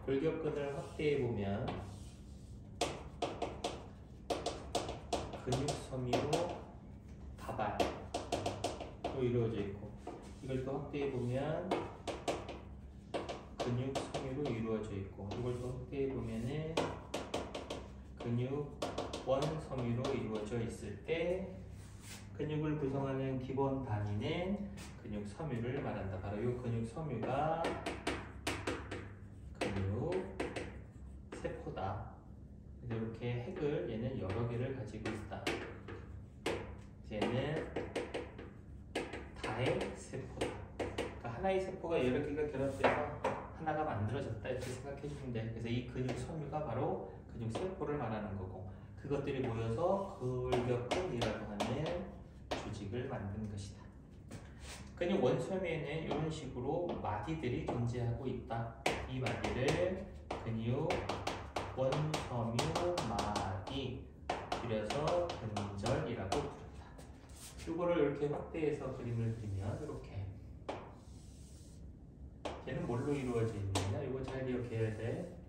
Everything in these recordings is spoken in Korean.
골격근을 확대해 보면 근육 섬유로 다발로 이루어져 있고, 이걸 또 확대해 보면 근육 섬유로 이루어져 있고, 이걸 또 확대해 보면은 근육 원 섬유로 이루어져 있을 때 근육을 구성하는 기본 단위는 근육 섬유를 말한다. 바로 이 근육 섬유가 근육 세포다. 이렇게 핵을 얘는 여러 개를 가지고 있다. 얘는 다의 세포다. 그러니까 하나의 세포가 여러 개가 결합돼서 하나가 만들어졌다 이렇게 생각해 주면 돼. 그래서 이 근육 섬유가 바로 근육 세포를 말하는 거고, 그것들이 모여서 골격근이라고 하는 조직을 만든 것이다. 근육 원섬유에는 이런 식으로 마디들이 존재하고 있다. 이 마디를 근육 원섬유 마디, 줄여서 근절이라고 부른다. 이거를 이렇게 확대해서 그림을 그리면 이렇게, 얘는 뭘로 이루어져 있느냐? 이거 잘 기억해야 돼.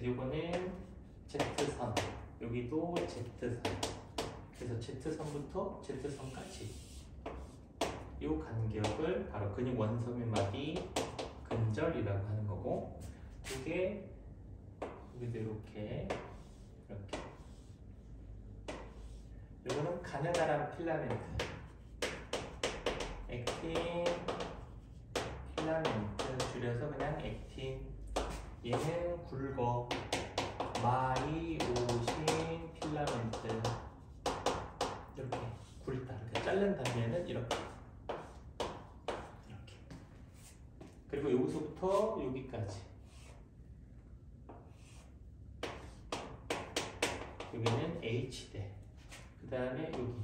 이거는 Z선, 여기도 Z선. 그래서 Z선부터 Z선까지 이 간격을 바로 근육 원섬유 마디 근절이라고 하는 거고, 이게 여기도 이렇게 이거는 가느다란 필라멘트, 액틴 필라멘트, 줄여서 그냥 액틴. 얘는 굵어, 마이오신 필라멘트. 이렇게 굵다. 이렇게 자른다면은 이렇게. 그리고 여기서부터 여기까지. 여기는 H대. 그 다음에 여기.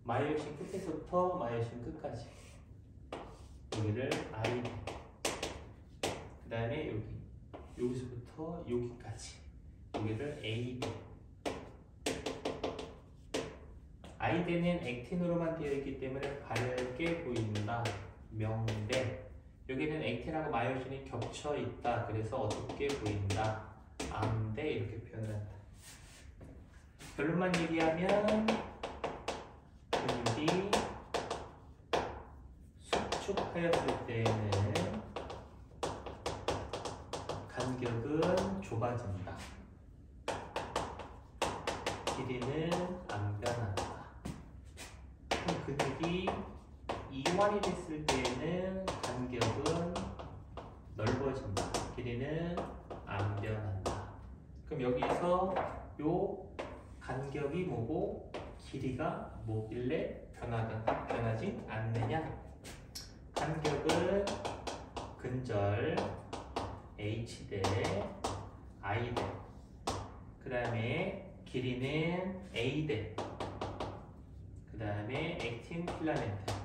마이오신 끝에서부터 마이오신 끝까지. 여기를 I대. 그 다음에 여기서부터 여기까지. 여기를 A대. I대는 액틴으로만 되어 있기 때문에 밝게 보인다. 명대. 여기는 액틴하고 마이오신이 겹쳐 있다. 그래서 어둡게 보인다. 암대. 이렇게 표현을 한다. 결론만 얘기하면 근육이 수축하였을 때에는 간격은 좁아진다. 길이는 안 변한다. 근육이 이완이 됐을 때에는 간격은 넓어진다. 길이는 안 변한다. 그럼 여기서 요 간격이 뭐고 길이가 뭐길래 변하지 않느냐? 간격은 근절 H대, I대. 그 다음에 길이는 A대. 그 다음에 액틴 필라멘트.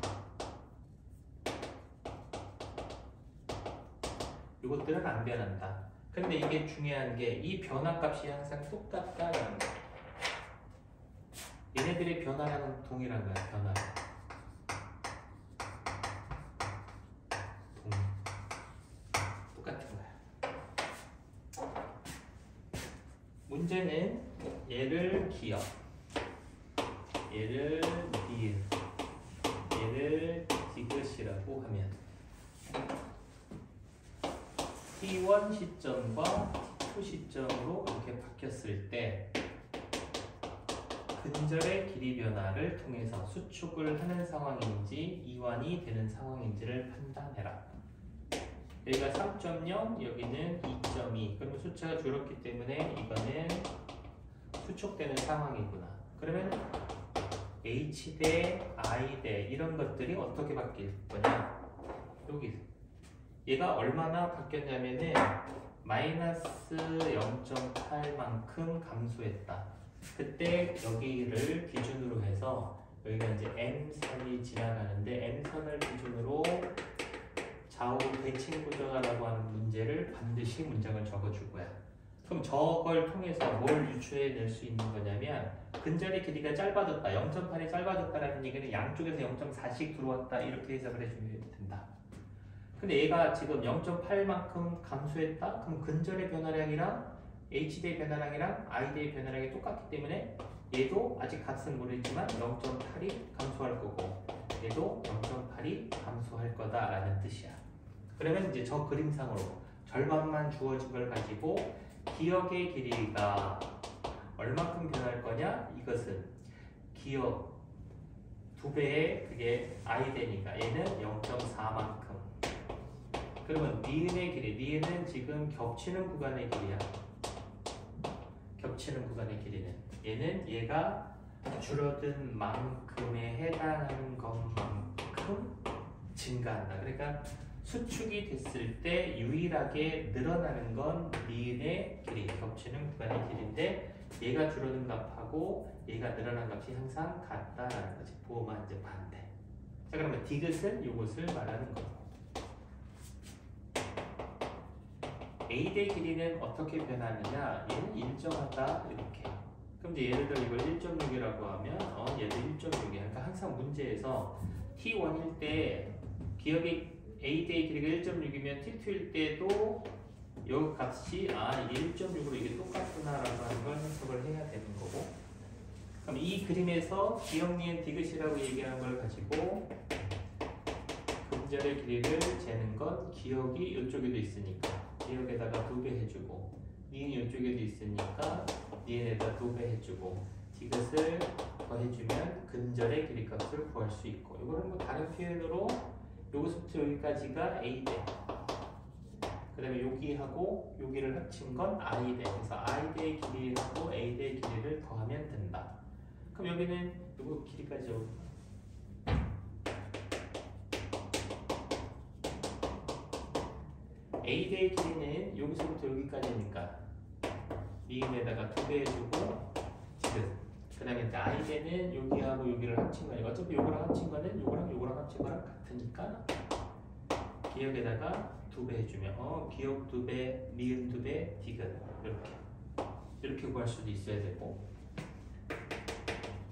이것들은 안 변한다. 근데 이게 중요한 게 이 변화값이 항상 똑같다라는 거. 얘네들의 변화량은 동일한 거야. 변화. 똑같은 거야. 문제는 얘를 기억, 얘를 니은, 얘를 디귿이라고 하면 T1 시점과 T2 시점으로 이렇게 바뀌었을 때 근절의 길이 변화를 통해서 수축을 하는 상황인지 이완이 되는 상황인지를 판단해라. 여기가 3.0, 여기는 2.2. 그러면 숫자가 줄었기 때문에 이거는 수축되는 상황이구나. 그러면 H대, I대 이런 것들이 어떻게 바뀔 거냐? 여기 얘가 얼마나 바뀌었냐면은 마이너스 0.8만큼 감소했다. 그때 여기를 기준으로 해서 여기가 이제 M선이 지나가는데 M선을 기준으로 좌우 대칭 구조라고 하는 문제를 반드시 문장을 적어줄 거야. 그럼 저걸 통해서 뭘 유추해낼 수 있는 거냐면 근절의 길이가 짧아졌다, 0.8이 짧아졌다라는 얘기는 양쪽에서 0.4씩 들어왔다 이렇게 해석을 해주면 된다. 근데 얘가 지금 0.8만큼 감소했다? 그럼 근절의 변화량이랑 h대의 변화량이랑 i대의 변화량이 똑같기 때문에 얘도 아직 값은 모르지만 0.8이 감소할 거고 얘도 0.8이 감소할 거다라는 뜻이야. 그러면 이제 저 그림상으로 절반만 주어진 걸 가지고 기억의 길이가 얼마큼 변할 거냐? 이것은 기억 2배의 그게 i대니까 얘는 0.4만큼. 그러면 니은의 길이, 니은은 지금 겹치는 구간의 길이야. 겹치는 구간의 길이는 얘는 얘가 줄어든 만큼에 해당하는 것만큼 증가한다. 그러니까 수축이 됐을 때 유일하게 늘어나는 건 니은의 길이, 겹치는 구간의 길인데 얘가 줄어든 값하고 얘가 늘어난 값이 항상 같다라는 거지. 부호만 이제 반대. 자, 그러면 디귿은 이것을 말하는 거고. A대 길이는 어떻게 변하느냐? 얘는 일정하다 이렇게. 그럼 이제 예를 들어 이걸 1.6이라고 하면 얘도 1.6이야. 그러니까 항상 문제에서 T1일 때 기억의 A대의 길이가 1.6이면 T2일 때도 이 값이 이게 1.6으로 이게 똑같구나라고 하는 걸 해석을 해야 되는 거고. 그럼 이 그림에서 기억 니은 디귿이라고 얘기하는 걸 가지고 근절의 길이를 재는 건 기억이 이쪽에도 있으니까 기억에다가 2배 해주고 니은 이쪽에도 있으니까 니은에다 2배 해주고 디귿을 더해주면 근절의 길이값을 구할 수 있고 이거는 뭐 다른 표현으로 여기서부터 여기까지가 A대 그 다음에 여기하고 여기를 합친 건 I대 그래서 I대의 길이하고 A대의 길이를 더하면 된다. 그럼 여기는 이거 길이까지 A대의 길이는 여기서부터 여기까지니까 니은에다가 2배 해주고 디귿 그 다음에 이제 I대는 여기하고 여기를 합친 거니까 어차피 요거랑 합친 거는 요거랑 합친 거랑 같으니까 기억에다가 2배 해주면 기억 2배, 니은 2배, 디귿 이렇게 구할 수도 있어야 되고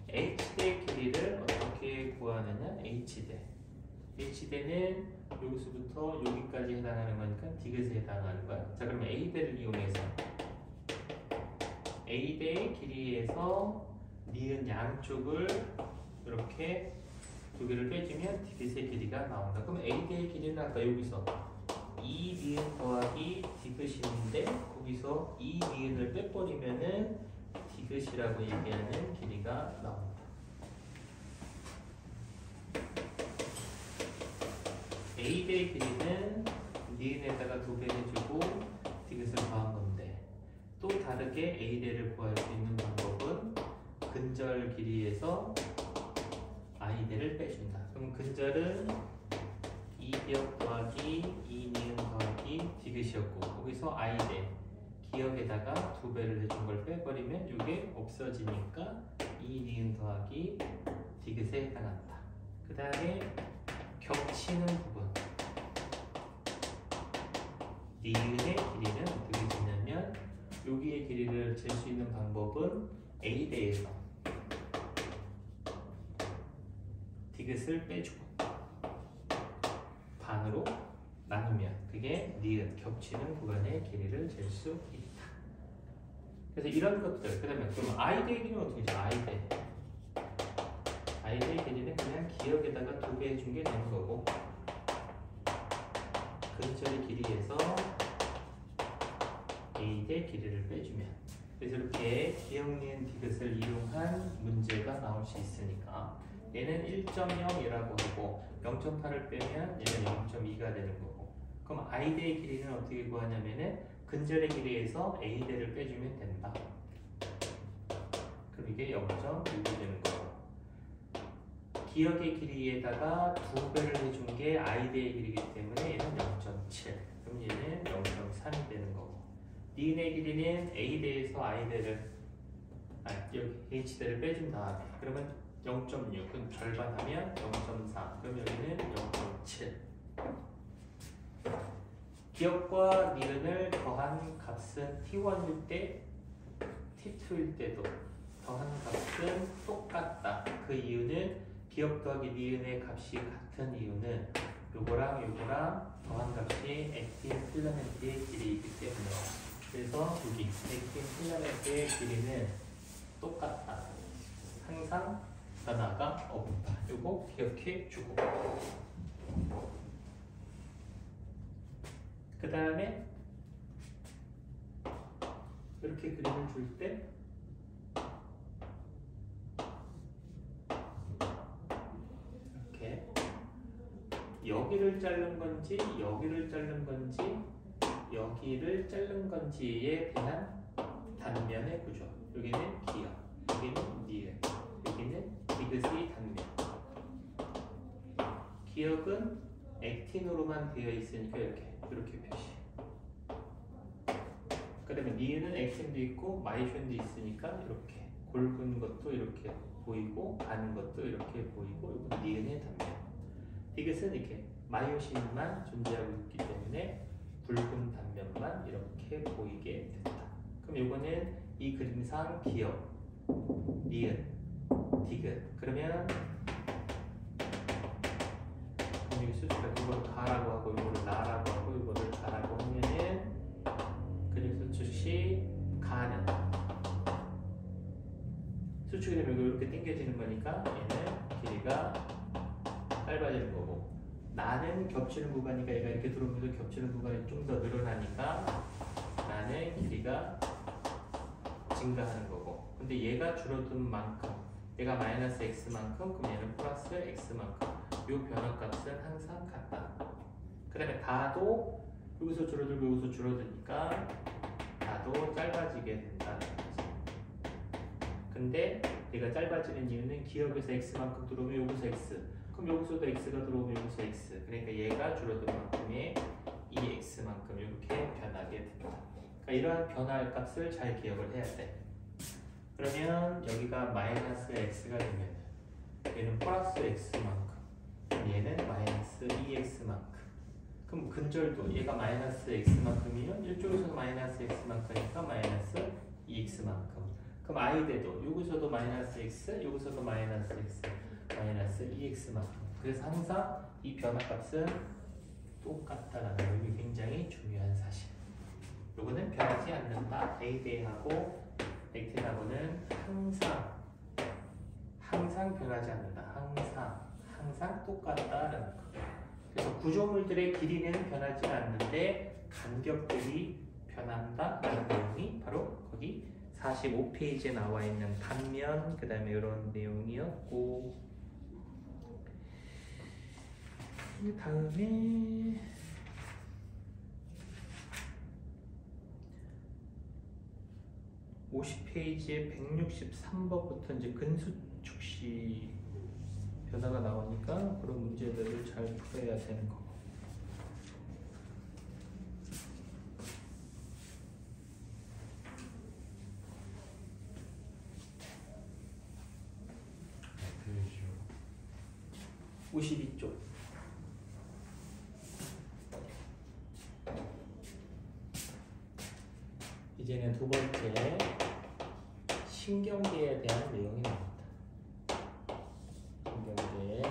H대 길이를 어떻게 구하느냐 H대는 여기서부터 여기까지 해당하는 거니까 디귿에 해당하는 거야. 자 그러면 A대를 이용해서 A대의 길이에서 니은 양쪽을 이렇게 2개를 빼주면 디귿의 길이가 나온다. 그럼 A대의 길이는 아까 여기서 이 니은 더하기 디귿인데 거기서 이 니은을 빼버리면은 디귿이라고 얘기하는 길이가 나온다. A대의 길이는 니은에다가 2배 해주고 디귿을 더한 건데 또 다르게 A대를 구할 수 있는 방법은 근절 길이에서 I대를 빼준다. 그럼 근절은 2기억 더하기 2니은 더하기 디귿이었고 거기서 I대 기억에다가 2배를 해준 걸 빼버리면 이게 없어지니까 2니은 더하기 디귿에 해당한다. 그 다음에 겹치는 부분 니은의 길이는 어떻게 되냐면 여기의 길이를 잴 수 있는 방법은 A대에서 디귿을 빼주고 반으로 나누면 그게 니은 겹치는 구간의 길이를 잴 수 있다. 그래서 이런 것들 그 다음에 그럼 I대의 길이는 어떻게 되죠? I대의 길이는 그냥 기억에다가 2배 해준 게 되는 거고 근절의 길이에서 A대 길이를 빼주면 그래서 이렇게 기억 니은 디귿을 이용한 문제가 나올 수 있으니까 얘는 1.0이라고 하고 0.8을 빼면 얘는 0.2가 되는 거고 그럼 I대의 길이는 어떻게 구하냐면은 근절의 길이에서 A대를 빼주면 된다. 그럼 이게 0.6이 되는 거고 기억의 길이에다가 2배를 해준 게 I대의 길이기 때문에 얘는 0.7 그럼 얘는 0.3이 되는 거고 니은의 길이는 A대에서 I대를 여기 H대를 빼준 다음에 그러면 0.6 그럼 절반하면 0.4 그럼 여기는 0.7 기역과 니은을 더한 값은 T1일 때, T2일 때도 더한 값은 똑같다. 그 이유는 기역 더하기 니은의 값이 같은 이유는 요거랑 요거랑 더한 값이 액틴 필라멘트의 길이이기 때문에. 그래서 여기 액틴 필라멘트의 길이는 똑같다. 항상 변화가 없다. 요거 기억해 주고. 그 다음에 이렇게 그림을 줄 때 이렇게 여기를 자른 건지 여기를 자른 건지 여기를 자른 건지에 대한 단면의 구조. 여기는 기역, 여기는 니은, 여기는 디귿의 단면. 기역은 액틴으로만 되어 있으니까 이렇게 표시. 그다음에 니은은 액틴도 있고 마이셴도 있으니까 이렇게 굵은 것도 이렇게 보이고 가는 것도 이렇게 보이고. 이건 니은의 단면. 디귿은 이렇게 마이오신만 존재하고 있기 때문에 굵은 단면만 이렇게 보이게 된다. 그럼 이거는 이 그림상 기역, 니은, 디귿. 그러면 여기 수치가 이거를 가라고 하고 이거를 나라고 하고 이거를 가라고 하면은 그림 수축시 가는 수축이 되면 이렇게 당겨지는 거니까 얘는 길이가 짧아지는 거고, 나는 겹치는 구간이니까 얘가 이렇게 들어오면서 겹치는 구간이 좀 더 늘어나니까 나는 길이가 증가하는 거고, 근데 얘가 줄어든 만큼 얘가 마이너스 x만큼 그럼 얘는 플러스 x만큼 요 변화값은 항상 같다. 그 다음에 다도 여기서 줄어들고 여기서 줄어드니까 다도 짧아지게 된다는 거지. 근데 얘가 짧아지는 이유는 기역에서 x만큼 들어오면 여기서 x, 그럼 여기서도 x가 들어오면 여기서 x, 그러니까 얘가 줄어든 만큼의 이 x만큼 이렇게 변하게 된다. 그러니까 이러한 변화할 값을 잘 기억을 해야 돼. 그러면 여기가 마이너스 x가 되면 얘는 플러스 x만큼, 얘는 마이너스 2x만큼. 그럼 근절도 얘가 마이너스 x만큼이면 이쪽에서도 마이너스 x만큼이니까 마이너스 2x만큼. 그럼 i대도 여기서도 마이너스 x, 여기서도 마이너스 x, 마이너스 2x만큼. 그래서 항상 이 변화값은 똑같다라는 게 굉장히 중요한 사실. 요거는 변하지 않는다. A대하고 액틴하고는 항상 변하지 않는다. 항상 똑같다라는 거. 그래서 구조물들의 길이는 변하지 않는데 간격들이 변한다라는 내용이 바로 거기 45페이지에 나와 있는 단면, 그 다음에 이런 내용이었고, 그 다음에 (50페이지에) 163번부터 이제 근수축시 변화가 나오니까 그런 문제들을 잘 풀어야 되는 거고. 네. 52쪽. 이제는 두 번째 신경계에 대한 내용이 나옵니다. 신경계,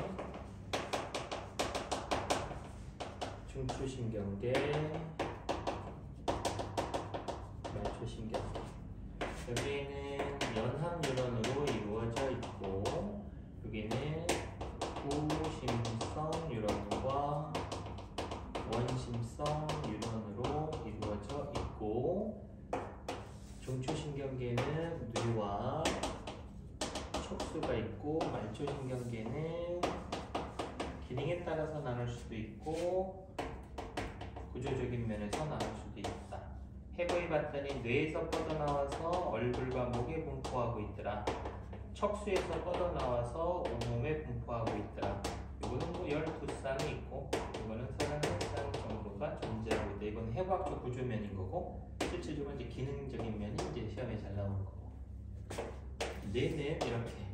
중추신경계, 말초신경계. 여기에는 연합 뉴런으로 이루어져 있고, 여기는 구심성 뉴런과 원심성 뉴런으로 이루어져 있고, 중추신경계는 뇌와 척수가 있고, 말초신경계는 기능에 따라서 나눌 수도 있고 구조적인 면에서 나눌 수도 있다. 해부해봤더니 뇌에서 뻗어나와서 얼굴과 목에 분포하고 있더라. 척수에서 뻗어나와서 온몸에 분포하고 있더라. 이거는 뭐 12쌍이 있고 이거는 31쌍 정도가 존재하고 있다. 이건 해부학적 구조면인 거고, 실질적으로 이제 기능적인 면이 이제 시험에 잘 나오는 거고. 뇌는 이렇게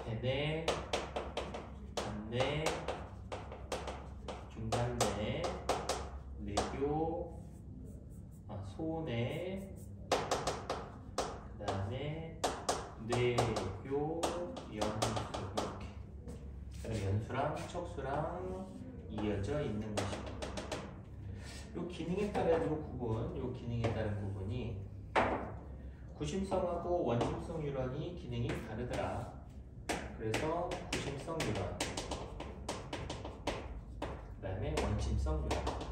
대뇌, 단뇌, 중간뇌, 뇌교, 연수 이렇게. 그다음에 연수랑 척수랑 이어져 있는 것이고. 요 기능에 따른 요 구분, 요 기능에 따른 구분이 구심성하고 원심성 유런이 기능이 다르더라. 그래서 구심성 유런, 그 다음에 원심성 유런.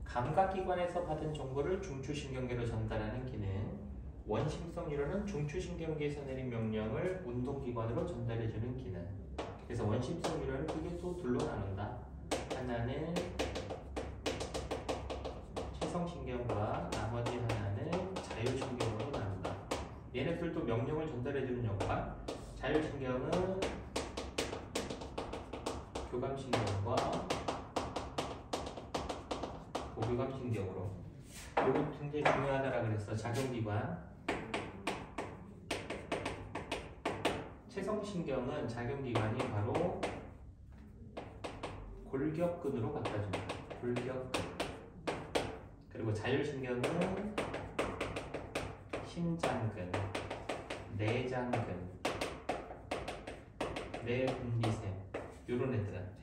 감각기관에서 받은 정보를 중추신경계로 전달하는 기능. 원심성 유런은 중추신경계에서 내린 명령을 운동기관으로 전달해주는 기능. 그래서 원심성 유런은 크게 또 둘로 나눈다. 하나는 체성신경과 나머지 하나는 자율신경으로 나눈다. 얘네들도 명령을 전달해주는 역할. 자율신경은 교감신경과 고교감신경으로. 이거 굉장히 중요하다라 그랬어. 작용기관. 체성신경은 작용기관이 바로 골격근으로 갖다줍니다. 골격근. 그리고 자율신경은 심장근, 내장근, 뇌분비샘 요런 애들한테.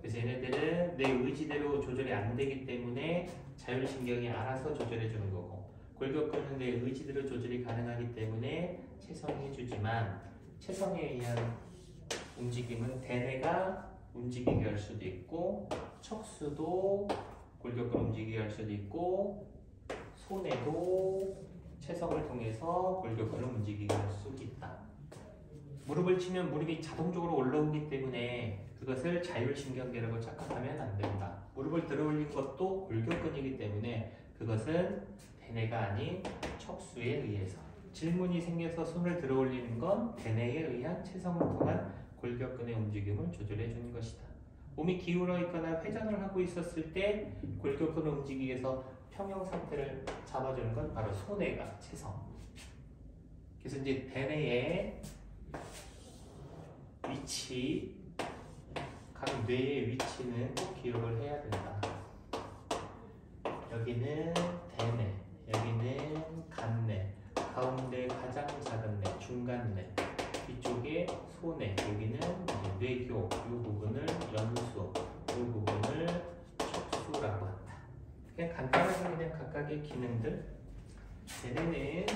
그래서 얘네들은 내 의지대로 조절이 안 되기 때문에 자율신경이 알아서 조절해 주는 거고, 골격근은 내 의지대로 조절이 가능하기 때문에 체성이 해주지만, 체성에 의한 움직임은 대뇌가 움직이게 할 수도 있고, 척수도 골격근 움직이게 할 수도 있고, 손에도 체성을 통해서 골격근을 움직이게 할 수 있다. 무릎을 치면 무릎이 자동적으로 올라오기 때문에 그것을 자율신경계라고 착각하면 안 된다. 무릎을 들어 올린 것도 골격근이기 때문에 그것은 대뇌가 아닌 척수에 의해서. 질문이 생겨서 손을 들어 올리는 건 대뇌에 의한 체성을 통한 골격근의 움직임을 조절해 주는 것이다. 몸이 기울어 있거나 회전을 하고 있었을 때 골격근을 움직이기 위해서 평형 상태를 잡아주는 건 바로 손해가 체성. 그래서 이제 대뇌의 위치, 각 뇌의 위치는 꼭 기억을 해야 된다. 여기는 대뇌, 여기는 간뇌, 가운데 가장 작은 뇌, 중간뇌, 뒤쪽에 소뇌, 여기는 뇌교, 이 부분을 연수, 이 부분을 척수라고 한다. 그냥 간단하게 그냥 각각의 기능들. 얘네는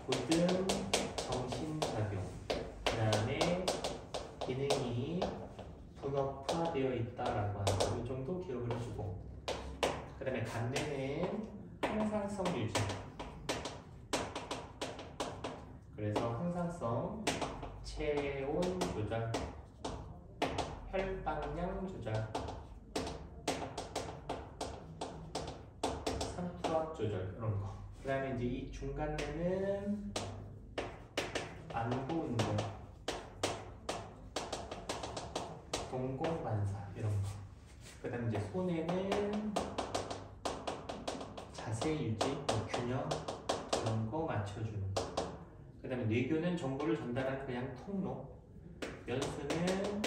고등 정신작용, 그 다음에 기능이 분업화되어 있다라고 하는 거, 이 정도 기억을 해주고, 그 다음에 간뇌는 항상성 유지. 그래서 항상성, 체온 조절, 혈당량 조절, 삼투압 조절, 이런 거. 그 다음에 이제 이 중간뇌는 안구 운동, 동공반사, 이런 거. 그 다음에 이제 손에는 자세 유지, 균형, 이런 거 맞춰주는 거. 그 다음에 뇌교는 정보를 전달하는 그냥 통로. 연수는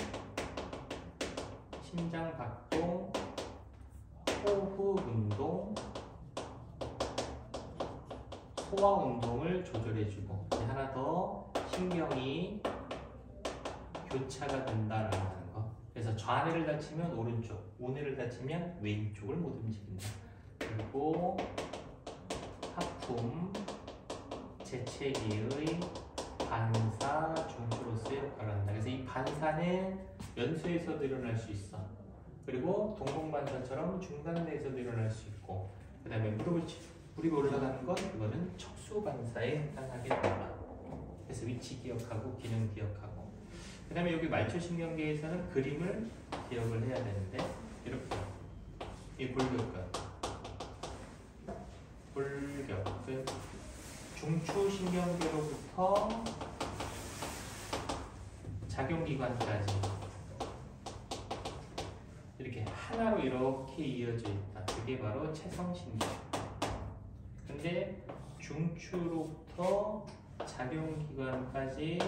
심장 박동, 호흡 운동, 소화 운동을 조절해주고, 하나 더 신경이 교차가 된다라고 하는 거. 그래서 좌뇌를 다치면 오른쪽, 우뇌를 다치면 왼쪽을 못 움직인다. 그리고 하품, 재채기의 반사 중추로서의 역할을 한다. 그래서 이 반사는 연수에서도 일어날 수 있어. 그리고 동공반사처럼 중간뇌에서도 일어날 수 있고, 그 다음에 무릎이 올라가는 것, 그거는 척수반사에 해당하게 된다. 그래서 위치 기억하고 기능 기억하고, 그 다음에 여기 말초신경계에서는 그림을 기억을 해야 되는데, 이렇게 이 골격근, 골격근, 중추신경계로부터 작용기관까지 이렇게 하나로 이렇게 이어져 있다. 그게 바로 체성신경. 근데 중추로부터 작용기관까지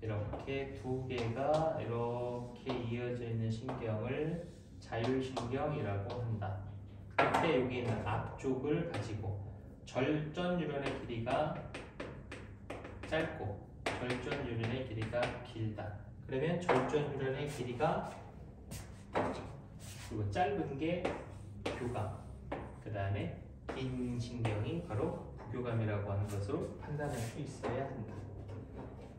이렇게 두 개가 이렇게 이어져 있는 신경을 자율신경이라고 한다. 옆에 여기 있는 앞쪽을 가지고 절전 유련의 길이가 짧고 절전 유련의 길이가 길다. 그러면 절전 유련의 길이가 그리고 짧은 게 교감, 그 다음에 긴 신경이 바로 부교감이라고 하는 것으로 판단할 수 있어야 한다.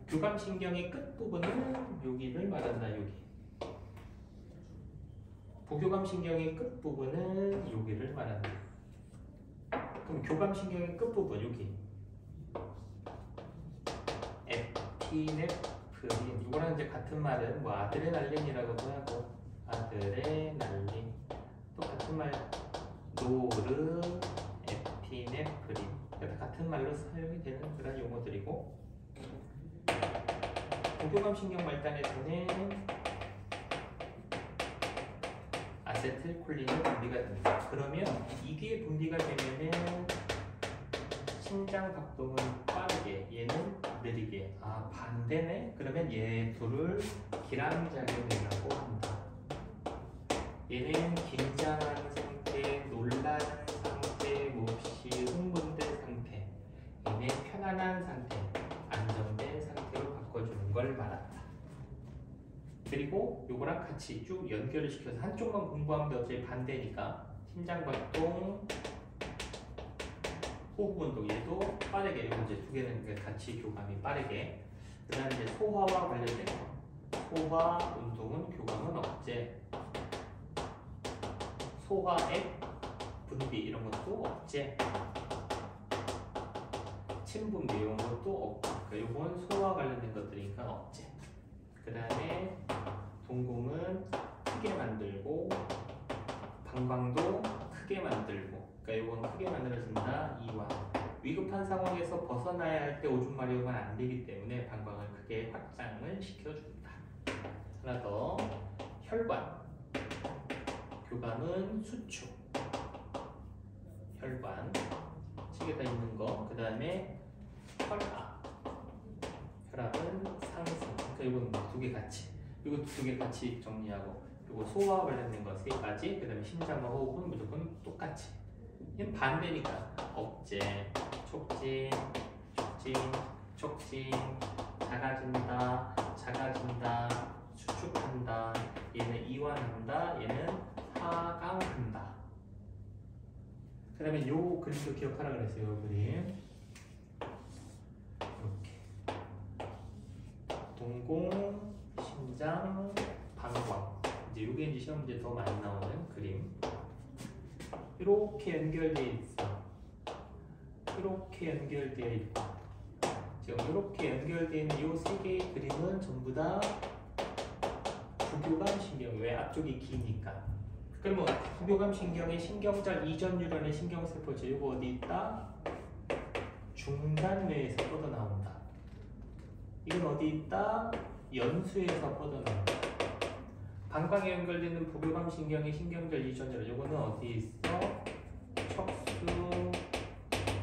교감 신경의 끝부분은 여기를 말한다. 여기. 부교감 신경의 끝부분은 여기를 말한다. 그럼 교감 신경의 끝부분 여기 에피네프린, 이거랑 이제 같은 말은 뭐 아드레날린이라고도 하고 아드레날린, 또 같은 말 노르 에피네프린, 같은 말로 사용이 되는 그런 용어들이고, 부교감 신경 말단에서는 아세틸콜린이 분비가 됩니다. 그러면 이게 분비가 되면은 심장 박동은 빠르게, 얘는 느리게. 아, 반대네? 그러면 얘 둘을 기랑작용이라고 한다. 얘는 긴장한 상태, 놀란 상태, 몹시 흥분된 상태. 얘는 편안한 상태, 안정된 상태로 바꿔주는 걸 말한다. 그리고 요거랑 같이 쭉 연결을 시켜서 한쪽만 공부하면 어차피 반대니까 심장박동, 호흡운동, 얘도 빠르게, 이거 이제 두 개는 같이 교감이 빠르게. 그 다음에 이제 소화와 관련된 거. 소화 운동은 교감은 억제. 소화액 분비 이런 것도 억제. 침분비 이런 것도 억제. 그러니까 요건 소화 관련된 것들이니까 억제. 그 다음에 동공은 크게 만들고 방광도 크게 만들고, 그러니까 이건 크게 만들어진다. 이완. 위급한 상황에서 벗어나야 할 때 오줌 마려우면 안 되기 때문에 방광을 크게 확장을 시켜준다. 하나 더, 혈관. 교감은 수축. 혈관 책에다 있는 거. 그 다음에 혈압. 혈압은 상승. 그러니까 이건 두 개 같이. 이것도 두 개 같이 정리하고, 그리고 소화와 관련된 거 세 가지. 그 다음에 심장과 호흡은 무조건 똑같이. 얘는 반대니까 억제, 촉진, 촉진, 촉진, 작아진다, 작아진다, 수축한다. 얘는 이완한다, 얘는 하강한다. 그 다음에 요 그림도 기억하라 그랬어요. 요 그림 이렇게 동공, 심장, 방광. 이제 요게 이제 시험 문제 더 많이 나오는 그림. 이렇게 연결되어 있어. 이렇게 연결되어 있고, 지금 이렇게 연결되어 있는 이 세 개의 그림은 전부 다 부교감 신경. 왜? 앞쪽이 기니까. 그러면 부교감 신경의 신경절 이전 유련의 신경세포죠. 이거 어디 있다? 중단뇌에서 뻗어나온다. 이건 어디 있다? 연수에서 뻗어나온다. 방광에 연결되는 부교감 신경의 신경절 이전 유련, 이거는 어디 있어? 척수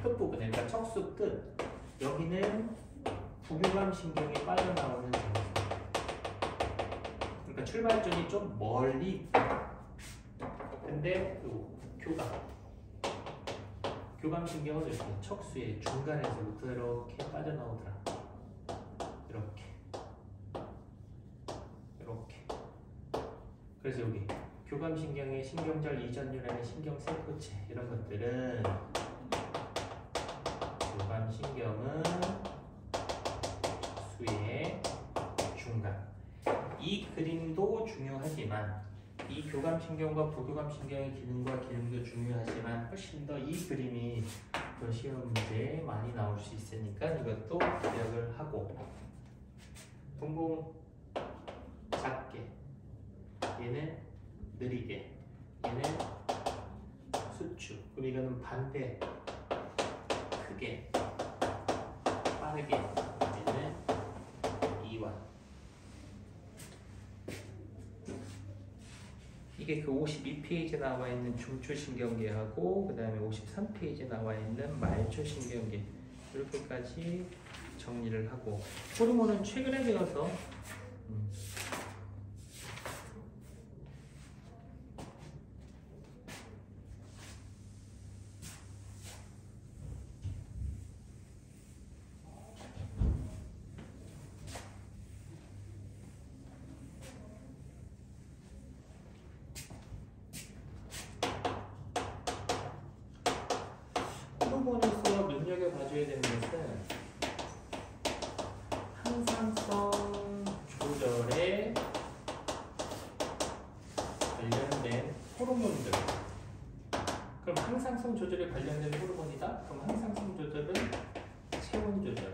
끝부분에, 그러니까 척수 끝. 여기는 부교감 신경이 빠져나오는 장소. 그러니까 출발점이 좀 멀리 있다. 근데 교감 신경은 이렇게 척수의 중간에서부터 이렇게 빠져나오더라. 이렇게. 그래서 여기 교감 신경의 신경절 이전 유련의 신경세포체, 이런 것들은 교감 신경은 수의 중간. 이 그림도 중요하지만, 이 교감 신경과 부교감 신경의 기능과 기능도 중요하지만, 훨씬 더 이 그림이 더 시험 문제에 많이 나올 수 있으니까 이것도 기억을 하고, 동공 작게, 얘는 느리게, 얘는 수축. 그리고 이거는 반대, 크게, 빠르게, 얘는 이완. 이게 그 52페이지에 나와 있는 중추신경계하고, 그 다음에 53페이지에 나와 있는 말초신경계, 이렇게까지 정리를 하고, 호르몬은 최근에 배워서 호르몬에서 눈여겨봐줘야 되는 것은 항상성 조절에 관련된 호르몬들. 그럼 항상성 조절에 관련된 호르몬이다? 그럼 항상성 조절은 체온 조절,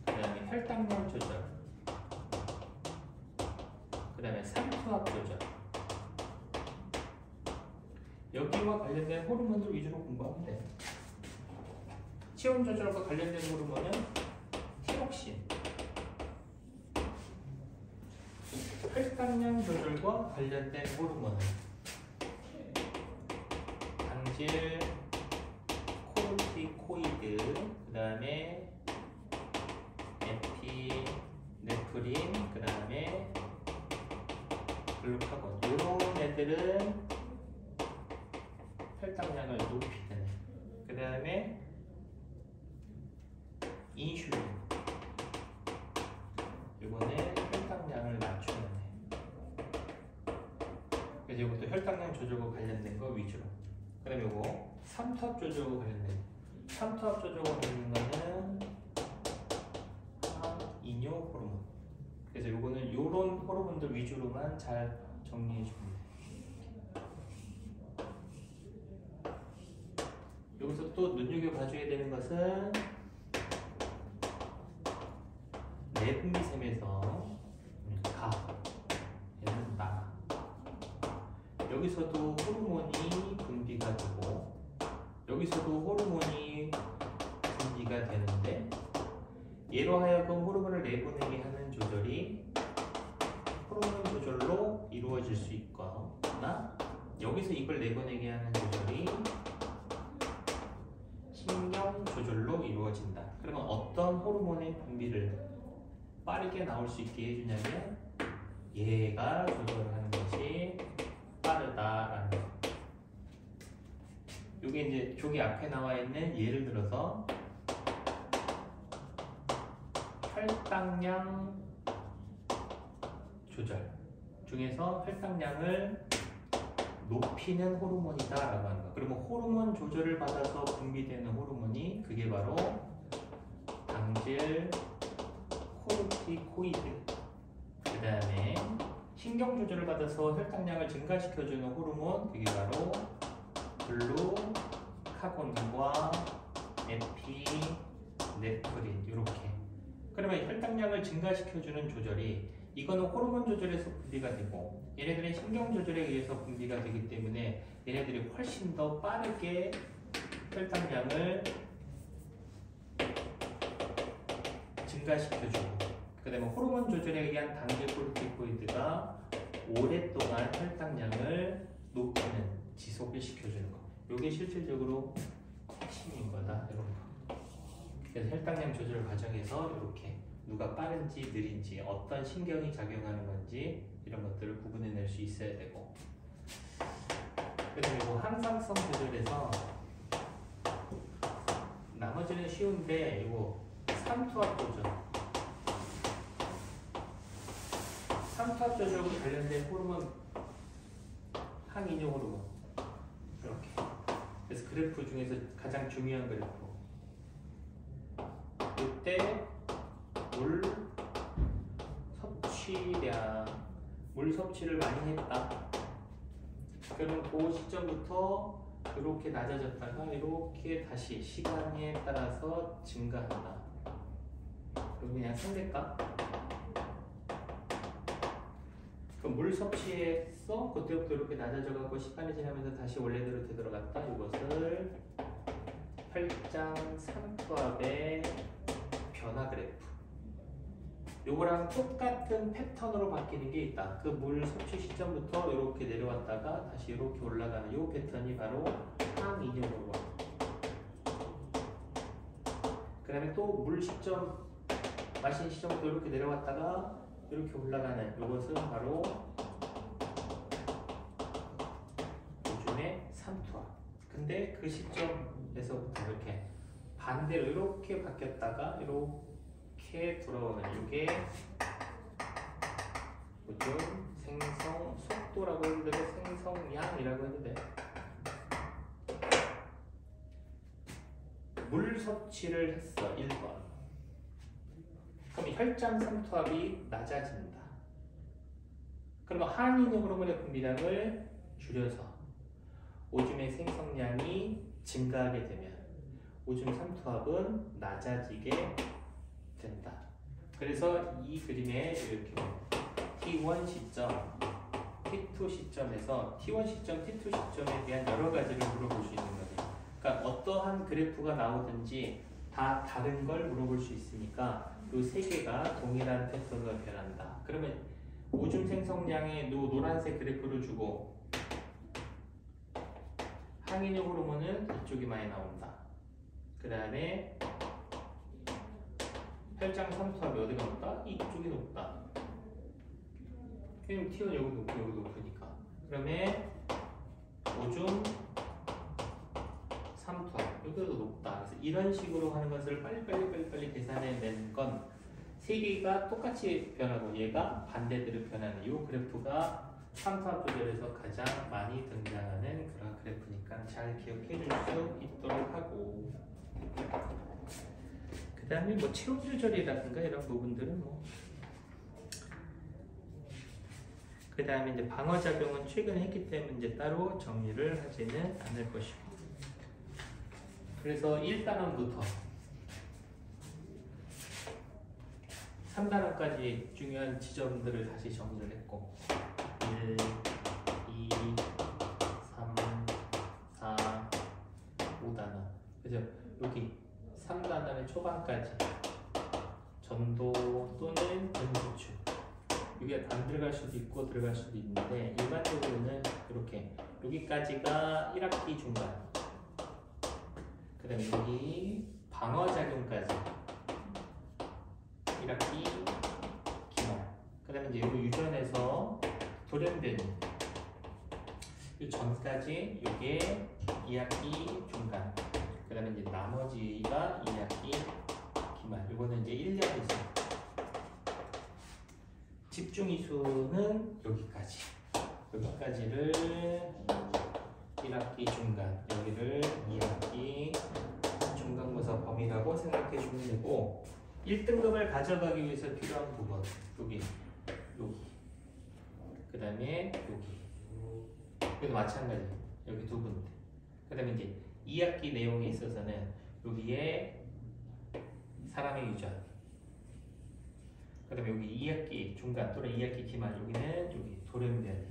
그 다음에 혈당량 조절, 그 다음에 삼투압 조절. 여기와 관련된 호르몬들 위주로 공부하면 돼. 체온 조절과 관련된 호르몬은 티록신, 혈당량 조절과 관련된 호르몬은 당질, 코르티코이드, 그 다음에 에피네프린, 그 다음에 글루카곤. 이런 애들은 혈당량을 높이는. 그 다음에 인슐린. 이거는 혈당량을 낮추는 애. 그래서 이것도 혈당량 조절과 관련된 거 위주로. 그 다음에 이거 삼투압 조절과 관련된. 삼투압 조절과 관련된 거는 항이뇨 호르몬. 그래서 이거는 이런 호르몬들 위주로만 잘 정리해 줍니다. 여기서 또 눈여겨봐줘야 되는 것은 내분비샘에서 가, 얘는 나. 여기서도 호르몬이 분비가 되고 여기서도 호르몬이 분비가 되는데 얘로 하여금 호르몬을 내보내게 하는 조절이 호르몬 조절로 이루어질 수 있거나 여기서 이걸 내보내게 하는 조절이 신경 조절로 이루어진다. 그러면 어떤 호르몬의 분비를 빠르게 나올 수 있게 해주냐면 얘가 조절하는 것이 빠르다라는 거. 이게 이제 저기 앞에 나와 있는 예를 들어서 혈당량 조절 중에서 혈당량을 높이는 호르몬이다라고 하는 거. 그러면 호르몬 조절을 받아서 분비되는 호르몬이 그게 바로 당질, 코르티코이드, 그 다음에 신경 조절을 받아서 혈당량을 증가시켜주는 호르몬, 그게 바로 글루카곤과 에피네프린. 이렇게. 그러면 혈당량을 증가시켜주는 조절이 이거는 호르몬 조절에서 분비가 되고 얘네들은 신경 조절에 의해서 분비가 되기 때문에 얘네들이 훨씬 더 빠르게 혈당량을 증가시켜주고 그 다음에 호르몬 조절에 의한 당질 코르티코이드가 오랫동안 혈당량을 높이는 지속을 시켜주는 거. 이게 실질적으로 핵심인 거다. 이런 거. 그래서 혈당량 조절 과정에서 이렇게 누가 빠른지 느린지 어떤 신경이 작용하는 건지 이런 것들을 구분해낼 수 있어야 되고 그리고 항상성 조절에서 나머지는 쉬운데 이거 삼투압 조절 삼투압 조절과 관련된 호르몬 항이뇨 호르몬 이렇게 그래서 그래프 중에서 가장 중요한 그래프 이때 물 섭취량, 물 섭취를 많이 했다. 그러면 그 시점부터 이렇게 낮아졌다가 이렇게 다시 시간에 따라서 증가한다. 그럼 그냥 상대값. 그럼 물 섭취했어? 그때부터 이렇게 낮아져가고 시간이 지나면서 다시 원래대로 되돌아갔다. 이것을 혈장 삼투압의 변화 그래프. 요거랑 똑같은 패턴으로 바뀌는 게 있다. 그 물 섭취 시점부터 이렇게 내려왔다가 다시 이렇게 올라가는 요 패턴이 바로 항이뇨 호르몬. 그 다음에 또 물 시점, 마신 시점부터 이렇게 내려왔다가 이렇게 올라가는 요것은 바로 요즘의 삼투압. 근데 그 시점에서부터 이렇게 반대로 이렇게 바뀌었다가 이렇게 돌아오는 이게 요즘 생성 속도라고 해도 되고 생성량이라고 해도 돼. 물 섭취를 했어. 1번. 그럼 혈장 삼투압이 낮아진다. 그러면 항인후 호르몬의 분비량을 줄여서 오줌의 생성량이 증가하게 되면 오줌 삼투압은 낮아지게 된다. 그래서 이 그림에 이렇게 T1 시점, T2 시점에서 T1 시점, T2 시점에 대한 여러 가지를 물어볼 수 있는 거예요. 그러니까 어떠한 그래프가 나오든지 다 다른 걸 물어볼 수 있으니까 이 세 개가 동일한 패턴으로 변한다. 그러면 오줌 생성량의 노란색 그래프를 주고 항인후 호르몬은 이쪽이 많이 나온다. 그 다음에 혈장 삼투압이 어디가 높다? 이쪽이 높다. 그럼 T1 여기 높고 여기 높으니까. 그러면 오줌 삼투압 여기도 높다. 그래서 이런 식으로 하는 것을 빨리 계산해낸 건 세 개가 똑같이 변하고 얘가 반대대로 변하는 이 그래프가 삼투압 조절에서 가장 많이 등장하는 그런 그래프니까 잘 기억해 줄 수 있도록 하고, 그 다음에 뭐 체온 조절이라든가 이런 부분들은 뭐, 그 다음에 이제 방어작용은 최근에 했기 때문에 이제 따로 정리를 하지는 않을 것이고, 그래서 1단원부터 3단원까지 중요한 지점들을 다시 정리를 했고 1, 2, 3, 4, 5단원. 그죠? 여기 3단원의 초반까지 전도 또는 전구축, 이게 안 들어갈 수도 있고 들어갈 수도 있는데 일반적으로는 이렇게 여기까지가 1학기 중간, 그 다음에 여기 방어작용까지 1학기 기말, 그 다음에 이제 여기 유전에서 돌연변이 이 전까지 이게 2학기 중간, 그 다음에 이제 나머지가 2학기 기말, 이거는 이제 1년 이상. 집중 이수는 여기까지를 1학기 중간, 여기를 2학기 중간고사 범위라고 생각해 주면 되고, 1등급을 가져가기 위해서 필요한 부분 여기 그 다음에 여기도 마찬가지, 여기 두 군데. 그 다음에 이제 2학기 내용에 있어서는 여기에 사람의 유전, 그 다음에 여기 2학기 중간 또는 2학기 기말, 여기는 여기 돌연변이,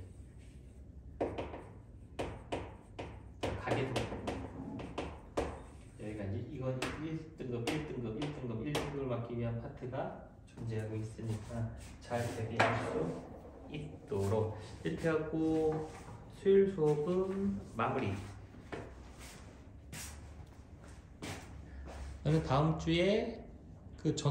가계도, 여기가 이제 이건 1등급을 맡기 위한 파트가 존재하고 있으니까 잘 대비할 수 있도록. 이렇게 하고 수요일 수업은 마무리. 저는 다음 주에 그